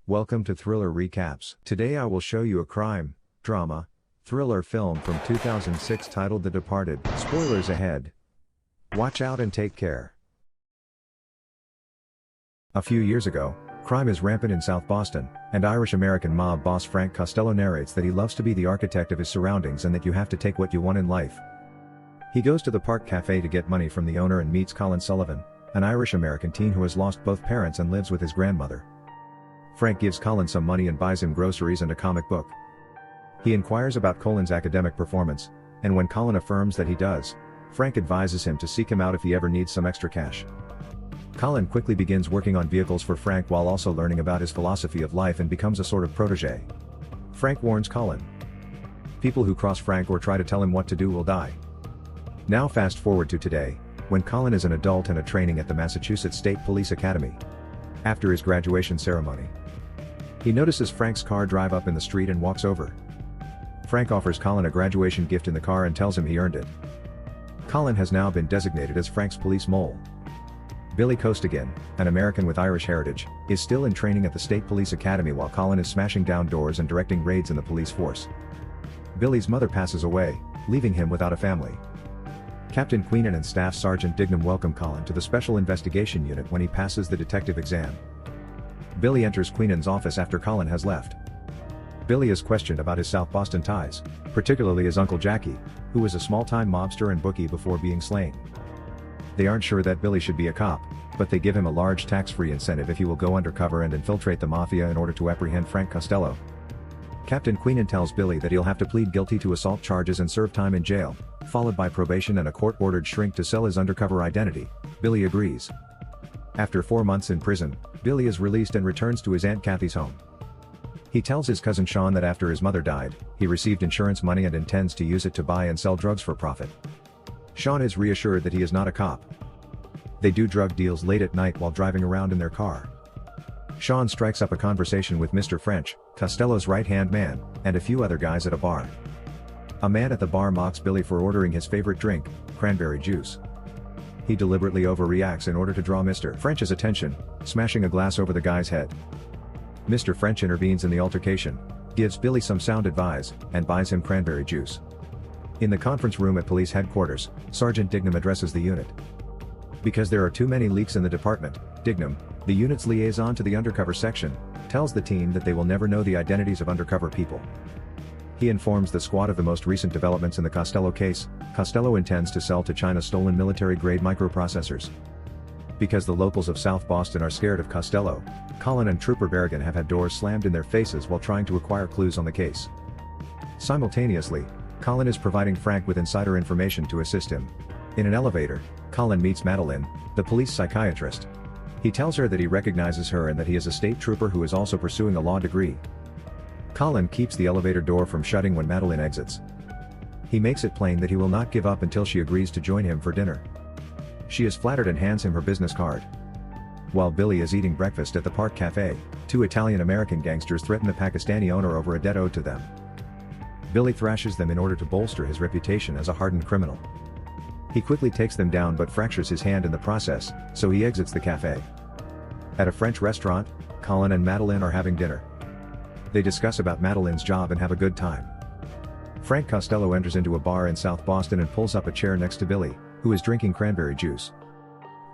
Welcome to Thriller Recaps. Today I will show you a crime, drama, thriller film from 2006 titled The Departed. Spoilers ahead. Watch out and take care. A few years ago, crime is rampant in South Boston, and Irish-American mob boss Frank Costello narrates that he loves to be the architect of his surroundings and that you have to take what you want in life. He goes to the Park Cafe to get money from the owner and meets Colin Sullivan, an Irish-American teen who has lost both parents and lives with his grandmother. Frank gives Colin some money and buys him groceries and a comic book. He inquires about Colin's academic performance, and when Colin affirms that he does, Frank advises him to seek him out if he ever needs some extra cash. Colin quickly begins working on vehicles for Frank while also learning about his philosophy of life and becomes a sort of protege. Frank warns Colin. People who cross Frank or try to tell him what to do will die. Now fast forward to today, when Colin is an adult and a training at the Massachusetts State Police Academy. After his graduation ceremony, he notices Frank's car drive up in the street and walks over. Frank offers Colin a graduation gift in the car and tells him he earned it. Colin has now been designated as Frank's police mole. Billy Costigan, an American with Irish heritage, is still in training at the State Police Academy while Colin is smashing down doors and directing raids in the police force. Billy's mother passes away, leaving him without a family. Captain Queenan and Staff Sergeant Dignam welcome Colin to the Special Investigation Unit when he passes the detective exam. Billy enters Queenan's office after Colin has left. Billy is questioned about his South Boston ties, particularly his Uncle Jackie, who was a small-time mobster and bookie before being slain. They aren't sure that Billy should be a cop, but they give him a large tax-free incentive if he will go undercover and infiltrate the mafia in order to apprehend Frank Costello. Captain Queenan tells Billy that he'll have to plead guilty to assault charges and serve time in jail, followed by probation and a court-ordered shrink to sell his undercover identity. Billy agrees. After 4 months in prison, Billy is released and returns to his Aunt Kathy's home. He tells his cousin Sean that after his mother died, he received insurance money and intends to use it to buy and sell drugs for profit. Sean is reassured that he is not a cop. They do drug deals late at night while driving around in their car. Sean strikes up a conversation with Mr. French, Costello's right-hand man, and a few other guys at a bar. A man at the bar mocks Billy for ordering his favorite drink, cranberry juice. He deliberately overreacts in order to draw Mr. French's attention, smashing a glass over the guy's head. Mr. French intervenes in the altercation, gives Billy some sound advice, and buys him cranberry juice. In the conference room at police headquarters, Sergeant Dignam addresses the unit. Because there are too many leaks in the department, Dignam, the unit's liaison to the undercover section, tells the team that they will never know the identities of undercover people. He informs the squad of the most recent developments in the Costello case. Costello intends to sell to China stolen military-grade microprocessors. Because the locals of South Boston are scared of Costello, Colin and Trooper Berrigan have had doors slammed in their faces while trying to acquire clues on the case. Simultaneously, Colin is providing Frank with insider information to assist him. In an elevator, Colin meets Madeline, the police psychiatrist. He tells her that he recognizes her and that he is a state trooper who is also pursuing a law degree. Colin keeps the elevator door from shutting when Madeline exits. He makes it plain that he will not give up until she agrees to join him for dinner. She is flattered and hands him her business card. While Billy is eating breakfast at the Park Cafe, 2 Italian-American gangsters threaten the Pakistani owner over a debt owed to them. Billy thrashes them in order to bolster his reputation as a hardened criminal. He quickly takes them down but fractures his hand in the process, so he exits the cafe. At a French restaurant, Colin and Madeline are having dinner. They discuss about Madeline's job and have a good time. Frank Costello enters into a bar in South Boston and pulls up a chair next to Billy, who is drinking cranberry juice.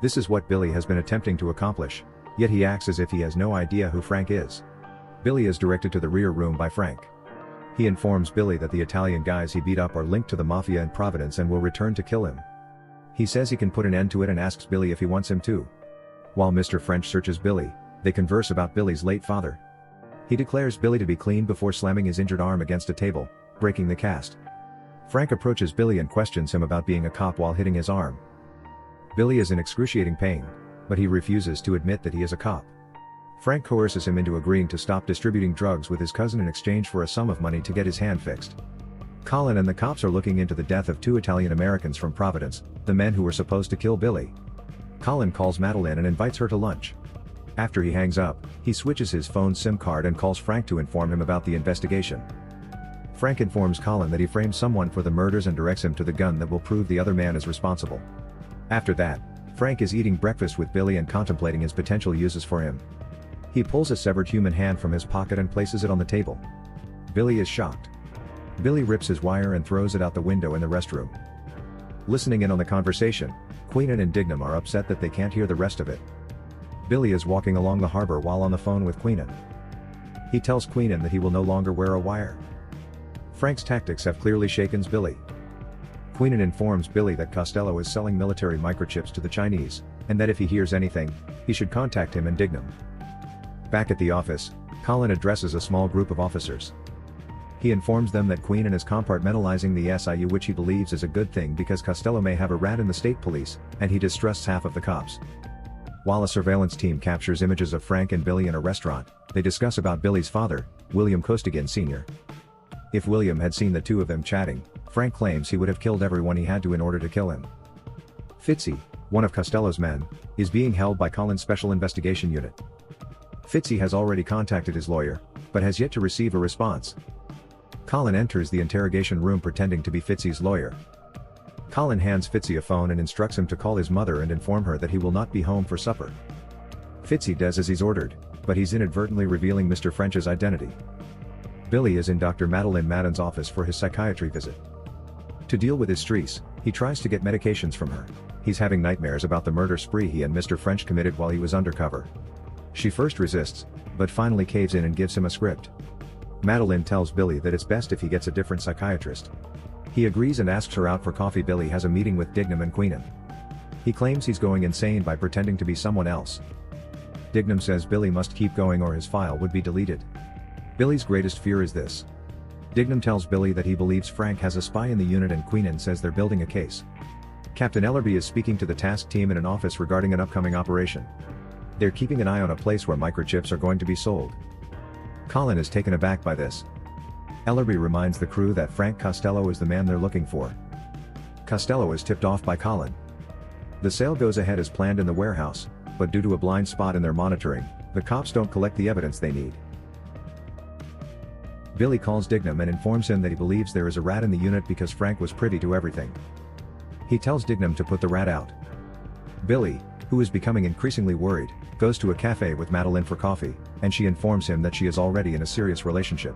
This is what Billy has been attempting to accomplish, yet he acts as if he has no idea who Frank is. Billy is directed to the rear room by Frank. He informs Billy that the Italian guys he beat up are linked to the mafia in Providence and will return to kill him. He says he can put an end to it and asks Billy if he wants him to. While Mr. French searches Billy, they converse about Billy's late father. He declares Billy to be clean before slamming his injured arm against a table, breaking the cast. Frank approaches Billy and questions him about being a cop while hitting his arm. Billy is in excruciating pain, but he refuses to admit that he is a cop. Frank coerces him into agreeing to stop distributing drugs with his cousin in exchange for a sum of money to get his hand fixed. Colin and the cops are looking into the death of 2 Italian Americans from Providence, the men who were supposed to kill Billy. Colin calls Madeline and invites her to lunch. After he hangs up, he switches his phone's SIM card and calls Frank to inform him about the investigation. Frank informs Colin that he framed someone for the murders and directs him to the gun that will prove the other man is responsible. After that, Frank is eating breakfast with Billy and contemplating his potential uses for him. He pulls a severed human hand from his pocket and places it on the table. Billy is shocked. Billy rips his wire and throws it out the window in the restroom. Listening in on the conversation, Queenan and Dignam are upset that they can't hear the rest of it. Billy is walking along the harbor while on the phone with Queenan. He tells Queenan that he will no longer wear a wire. Frank's tactics have clearly shaken Billy. Queenan informs Billy that Costello is selling military microchips to the Chinese, and that if he hears anything, he should contact him and Dignam. Back at the office, Colin addresses a small group of officers. He informs them that Queenan is compartmentalizing the SIU, which he believes is a good thing because Costello may have a rat in the state police, and he distrusts half of the cops. While a surveillance team captures images of Frank and Billy in a restaurant, they discuss about Billy's father, William Costigan Sr. If William had seen the two of them chatting, Frank claims he would have killed everyone he had to in order to kill him. Fitzy, one of Costello's men, is being held by Colin's Special Investigation Unit. Fitzy has already contacted his lawyer, but has yet to receive a response. Colin enters the interrogation room pretending to be Fitzy's lawyer. Colin hands Fitzy a phone and instructs him to call his mother and inform her that he will not be home for supper. Fitzy does as he's ordered, but he's inadvertently revealing Mr. French's identity. Billy is in Dr. Madeleine Madden's office for his psychiatry visit. To deal with his stress, he tries to get medications from her. He's having nightmares about the murder spree he and Mr. French committed while he was undercover. She first resists, but finally caves in and gives him a script. Madeleine tells Billy that it's best if he gets a different psychiatrist. He agrees and asks her out for coffee. Billy has a meeting with Dignam and Queenan. He claims he's going insane by pretending to be someone else. Dignam says Billy must keep going or his file would be deleted. Billy's greatest fear is this. Dignam tells Billy that he believes Frank has a spy in the unit and Queenan says they're building a case. Captain Ellerby is speaking to the task team in an office regarding an upcoming operation. They're keeping an eye on a place where microchips are going to be sold. Colin is taken aback by this. Ellerby reminds the crew that Frank Costello is the man they're looking for. Costello is tipped off by Colin. The sale goes ahead as planned in the warehouse, but due to a blind spot in their monitoring, the cops don't collect the evidence they need. Billy calls Dignam and informs him that he believes there is a rat in the unit because Frank was privy to everything. He tells Dignam to put the rat out. Billy, who is becoming increasingly worried, goes to a cafe with Madeleine for coffee, and she informs him that she is already in a serious relationship.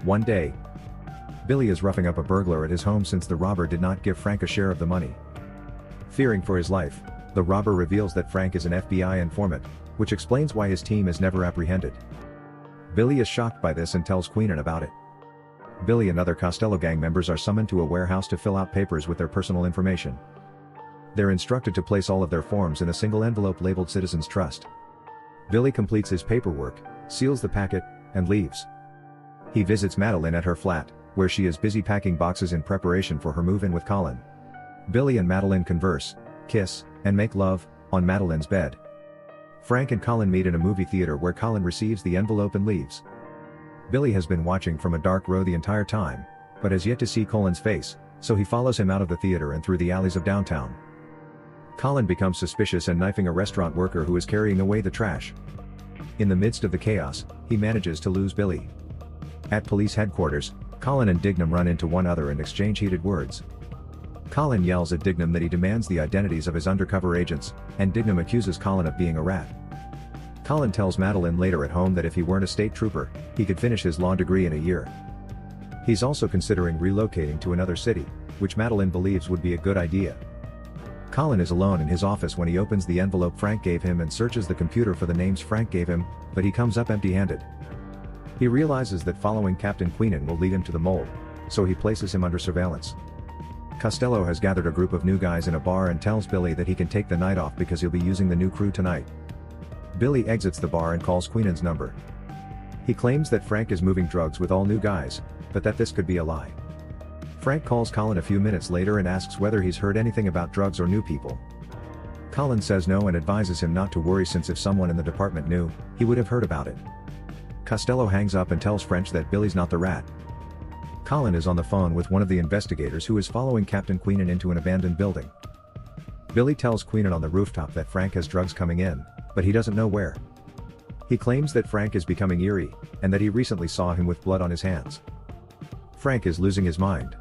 One day, Billy is roughing up a burglar at his home since the robber did not give Frank a share of the money. Fearing for his life, the robber reveals that Frank is an FBI informant, which explains why his team is never apprehended. Billy is shocked by this and tells Queenan about it. Billy and other Costello gang members are summoned to a warehouse to fill out papers with their personal information. They're instructed to place all of their forms in a single envelope labeled Citizens Trust. Billy completes his paperwork, seals the packet, and leaves. He visits Madeleine at her flat, where she is busy packing boxes in preparation for her move-in with Colin. Billy and Madeleine converse, kiss, and make love, on Madeleine's bed. Frank and Colin meet in a movie theater where Colin receives the envelope and leaves. Billy has been watching from a dark row the entire time, but has yet to see Colin's face, so he follows him out of the theater and through the alleys of downtown. Colin becomes suspicious and knifing a restaurant worker who is carrying away the trash. In the midst of the chaos, he manages to lose Billy. At police headquarters, Colin and Dignam run into one another and exchange heated words. Colin yells at Dignam that he demands the identities of his undercover agents, and Dignam accuses Colin of being a rat. Colin tells Madeleine later at home that if he weren't a state trooper, he could finish his law degree in a year. He's also considering relocating to another city, which Madeleine believes would be a good idea. Colin is alone in his office when he opens the envelope Frank gave him and searches the computer for the names Frank gave him, but he comes up empty-handed. He realizes that following Captain Queenan will lead him to the mole, so he places him under surveillance. Costello has gathered a group of new guys in a bar and tells Billy that he can take the night off because he'll be using the new crew tonight. Billy exits the bar and calls Queenan's number. He claims that Frank is moving drugs with all new guys, but that this could be a lie. Frank calls Colin a few minutes later and asks whether he's heard anything about drugs or new people. Colin says no and advises him not to worry since if someone in the department knew, he would have heard about it. Costello hangs up and tells French that Billy's not the rat. Colin is on the phone with one of the investigators who is following Captain Queenan into an abandoned building. Billy tells Queenan on the rooftop that Frank has drugs coming in, but he doesn't know where. He claims that Frank is becoming eerie, and that he recently saw him with blood on his hands. Frank is losing his mind.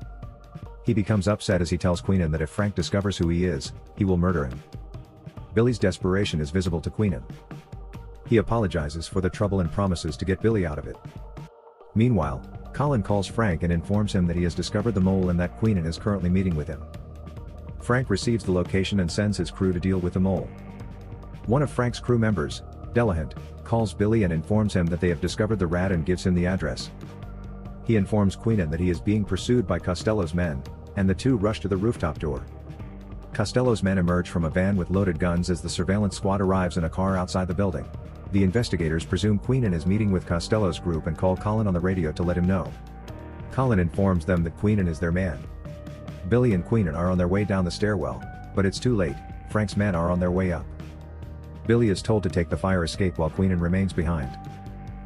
He becomes upset as he tells Queenan that if Frank discovers who he is, he will murder him. Billy's desperation is visible to Queenan. He apologizes for the trouble and promises to get Billy out of it. Meanwhile, Colin calls Frank and informs him that he has discovered the mole and that Queenan is currently meeting with him. Frank receives the location and sends his crew to deal with the mole. One of Frank's crew members, Delahunt, calls Billy and informs him that they have discovered the rat and gives him the address. He informs Queenan that he is being pursued by Costello's men, and the two rush to the rooftop door. Costello's men emerge from a van with loaded guns as the surveillance squad arrives in a car outside the building. The investigators presume Queenan is meeting with Costello's group and call Colin on the radio to let him know. Colin informs them that Queenan is their man. Billy and Queenan are on their way down the stairwell, but it's too late. Frank's men are on their way up. Billy is told to take the fire escape while Queenan remains behind.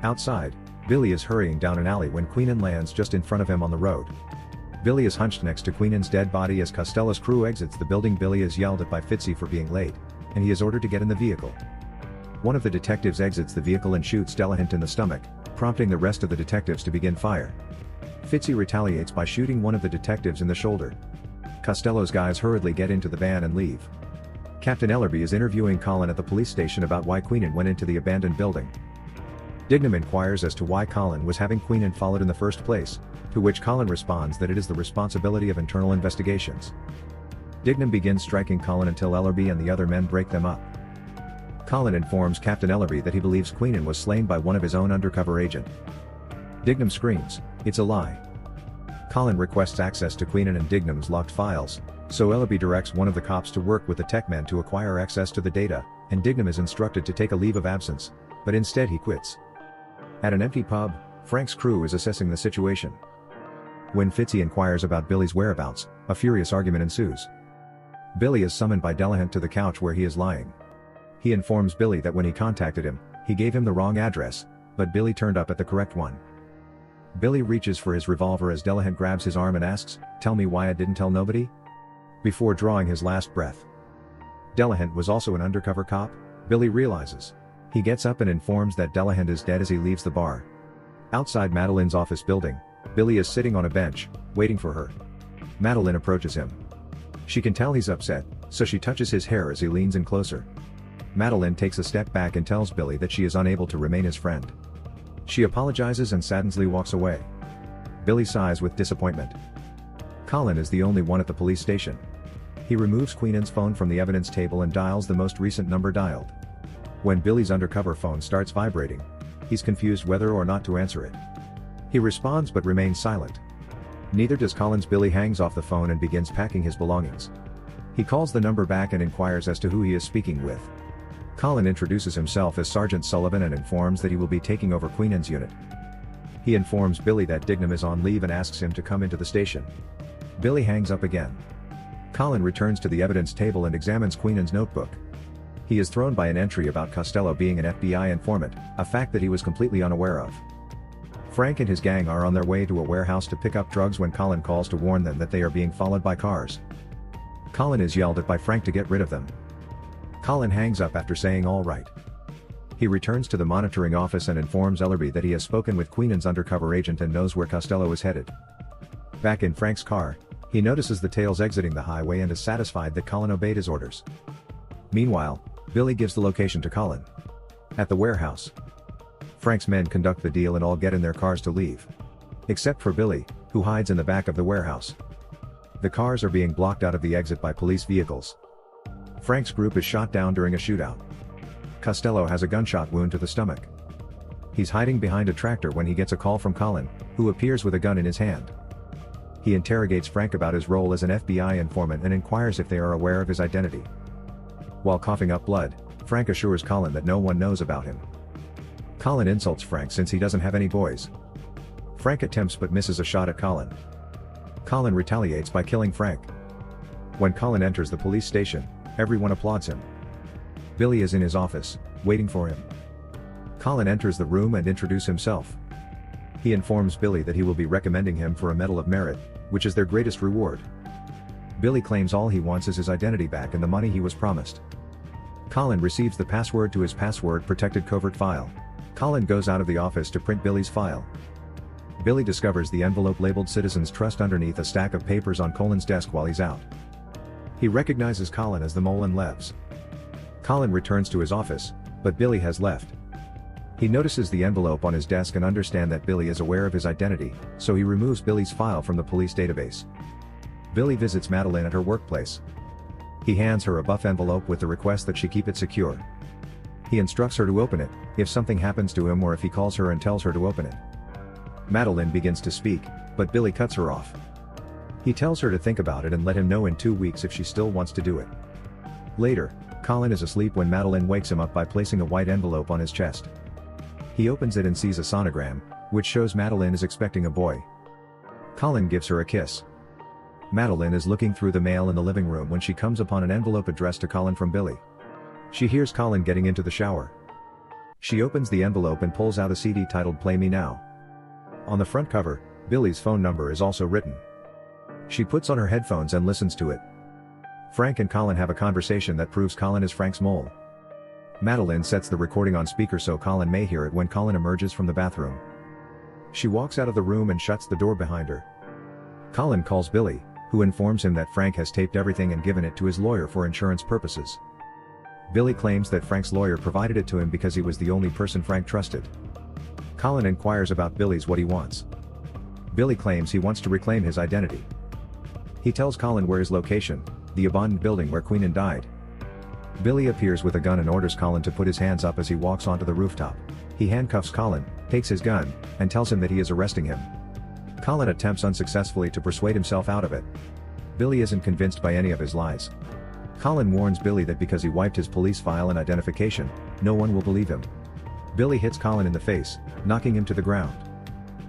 Outside, Billy is hurrying down an alley when Queenan lands just in front of him on the road. Billy is hunched next to Queenan's dead body as Costello's crew exits the building. Billy is yelled at by Fitzy for being late, and he is ordered to get in the vehicle. One of the detectives exits the vehicle and shoots Delahunt in the stomach, prompting the rest of the detectives to begin fire. Fitzy retaliates by shooting one of the detectives in the shoulder. Costello's guys hurriedly get into the van and leave. Captain Ellerby is interviewing Colin at the police station about why Queenan went into the abandoned building. Dignam inquires as to why Colin was having Queenan followed in the first place, to which Colin responds that it is the responsibility of internal investigations. Dignam begins striking Colin until Ellerby and the other men break them up. Colin informs Captain Ellerby that he believes Queenan was slain by one of his own undercover agent. Dignam screams, "It's a lie." Colin requests access to Queenan and Dignam's locked files, so Ellerby directs one of the cops to work with the tech men to acquire access to the data, and Dignam is instructed to take a leave of absence, but instead he quits. At an empty pub, Frank's crew is assessing the situation. When Fitzy inquires about Billy's whereabouts, a furious argument ensues. Billy is summoned by Delahunt to the couch where he is lying. He informs Billy that when he contacted him, he gave him the wrong address, but Billy turned up at the correct one. Billy reaches for his revolver as Delahunt grabs his arm and asks, "Tell me why I didn't tell nobody?" Before drawing his last breath. Delahunt was also an undercover cop, Billy realizes. He gets up and informs that Delahunt is dead as he leaves the bar. Outside Madeline's office building, Billy is sitting on a bench, waiting for her. Madeline approaches him. She can tell he's upset, so she touches his hair as he leans in closer. Madeline takes a step back and tells Billy that she is unable to remain his friend. She apologizes and sadly walks away. Billy sighs with disappointment. Colin is the only one at the police station. He removes Queenan's phone from the evidence table and dials the most recent number dialed. When Billy's undercover phone starts vibrating, he's confused whether or not to answer it. He responds but remains silent. Neither does Colin's. Billy hangs off the phone and begins packing his belongings. He calls the number back and inquires as to who he is speaking with. Colin introduces himself as Sergeant Sullivan and informs that he will be taking over Queenan's unit. He informs Billy that Dignam is on leave and asks him to come into the station. Billy hangs up again. Colin returns to the evidence table and examines Queenan's notebook. He is thrown by an entry about Costello being an FBI informant, a fact that he was completely unaware of. Frank and his gang are on their way to a warehouse to pick up drugs when Colin calls to warn them that they are being followed by cars. Colin is yelled at by Frank to get rid of them. Colin hangs up after saying all right. He returns to the monitoring office and informs Ellerby that he has spoken with Queenan's undercover agent and knows where Costello is headed. Back in Frank's car, he notices the tails exiting the highway and is satisfied that Colin obeyed his orders. Meanwhile, Billy gives the location to Colin. At the warehouse, Frank's men conduct the deal and all get in their cars to leave. Except for Billy, who hides in the back of the warehouse. The cars are being blocked out of the exit by police vehicles. Frank's group is shot down during a shootout. Costello has a gunshot wound to the stomach. He's hiding behind a tractor when he gets a call from Colin, who appears with a gun in his hand. He interrogates Frank about his role as an FBI informant and inquires if they are aware of his identity. While coughing up blood, Frank assures Colin that no one knows about him. Colin insults Frank since he doesn't have any boys. Frank attempts but misses a shot at Colin. Colin retaliates by killing Frank. When Colin enters the police station, everyone applauds him. Billy is in his office, waiting for him. Colin enters the room and introduces himself. He informs Billy that he will be recommending him for a Medal of Merit, which is their greatest reward. Billy claims all he wants is his identity back and the money he was promised. Colin receives the password to his password-protected covert file. Colin goes out of the office to print Billy's file. Billy discovers the envelope labeled Citizens Trust underneath a stack of papers on Colin's desk while he's out. He recognizes Colin as the mole and leaves. Colin returns to his office, but Billy has left. He notices the envelope on his desk and understands that Billy is aware of his identity, so he removes Billy's file from the police database. Billy visits Madeline at her workplace. He hands her a buff envelope with the request that she keep it secure. He instructs her to open it, if something happens to him or if he calls her and tells her to open it. Madeline begins to speak, but Billy cuts her off. He tells her to think about it and let him know in 2 weeks if she still wants to do it. Later, Colin is asleep when Madeline wakes him up by placing a white envelope on his chest. He opens it and sees a sonogram, which shows Madeline is expecting a boy. Colin gives her a kiss. Madeline is looking through the mail in the living room when she comes upon an envelope addressed to Colin from Billy. She hears Colin getting into the shower. She opens the envelope and pulls out a CD titled Play Me Now. On the front cover, Billy's phone number is also written. She puts on her headphones and listens to it. Frank and Colin have a conversation that proves Colin is Frank's mole. Madeline sets the recording on speaker so Colin may hear it when Colin emerges from the bathroom. She walks out of the room and shuts the door behind her. Colin calls Billy, who informs him that Frank has taped everything and given it to his lawyer for insurance purposes. Billy claims that Frank's lawyer provided it to him because he was the only person Frank trusted. Colin inquires about Billy's what he wants. Billy claims he wants to reclaim his identity. He tells Colin where his location, the abandoned building where Queenan died. Billy appears with a gun and orders Colin to put his hands up as he walks onto the rooftop. He handcuffs Colin, takes his gun, and tells him that he is arresting him. Colin attempts unsuccessfully to persuade himself out of it. Billy isn't convinced by any of his lies. Colin warns Billy that because he wiped his police file and identification, no one will believe him. Billy hits Colin in the face, knocking him to the ground.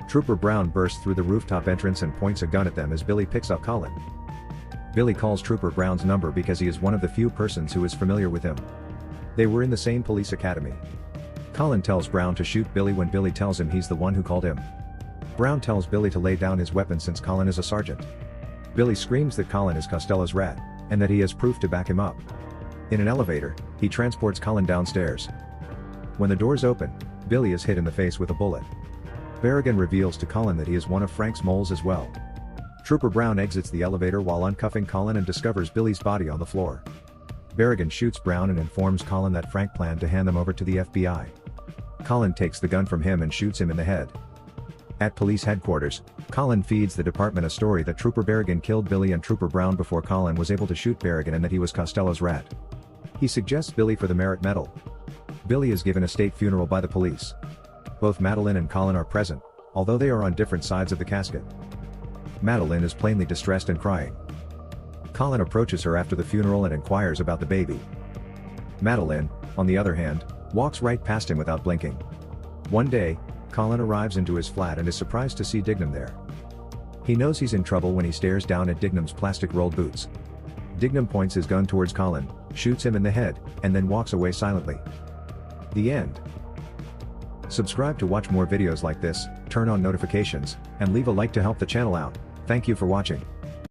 Trooper Brown bursts through the rooftop entrance and points a gun at them as Billy picks up Colin. Billy calls Trooper Brown's number because he is one of the few persons who is familiar with him. They were in the same police academy. Colin tells Brown to shoot Billy when Billy tells him he's the one who called him. Brown tells Billy to lay down his weapon since Colin is a sergeant. Billy screams that Colin is Costello's rat, and that he has proof to back him up. In an elevator, he transports Colin downstairs. When the doors open, Billy is hit in the face with a bullet. Berrigan reveals to Colin that he is one of Frank's moles as well. Trooper Brown exits the elevator while uncuffing Colin and discovers Billy's body on the floor. Berrigan shoots Brown and informs Colin that Frank planned to hand them over to the FBI. Colin takes the gun from him and shoots him in the head. At police headquarters, Colin feeds the department a story that Trooper Berrigan killed Billy and Trooper Brown before Colin was able to shoot Berrigan and that he was Costello's rat. He suggests Billy for the Merit Medal. Billy is given a state funeral by the police. Both Madeline and Colin are present, although they are on different sides of the casket. Madeline is plainly distressed and crying. Colin approaches her after the funeral and inquires about the baby. Madeline, on the other hand, walks right past him without blinking. One day, Colin arrives into his flat and is surprised to see Dignam there. He knows he's in trouble when he stares down at Dignam's plastic-rolled boots. Dignam points his gun towards Colin, shoots him in the head, and then walks away silently. The end. Subscribe to watch more videos like this, turn on notifications, and leave a like to help the channel out. Thank you for watching.